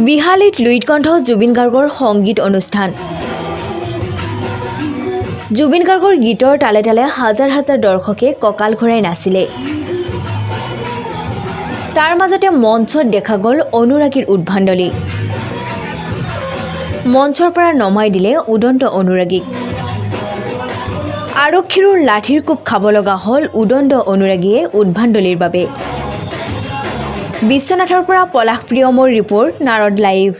বিহালীত লুইতকণ্ঠ জুবিন গাৰ্গৰ সংগীত অনুষ্ঠান। জুবিন গাৰ্গৰ গীতৰ তালে তালে হাজাৰ হাজাৰ দৰ্শকে কঁকাল ঘূৰাই নাছিলে। তাৰ মাজতে মঞ্চত দেখা গ'ল অনুৰাগীৰ উদ্ভাণ্ডলি। মঞ্চৰ পৰা নমাই দিলে উদন্ত অনুৰাগীক। আৰক্ষীৰো লাঠিৰ কোব খাব লগা হ'ল উদন্ত অনুৰাগীয়ে উদ্ভাণ্ডলিৰ বাবে। বিশ্বনাথৰ পৰা পলাশ প্ৰিয়মৰ ৰিপৰ্ট, নাৰদ লাইভ।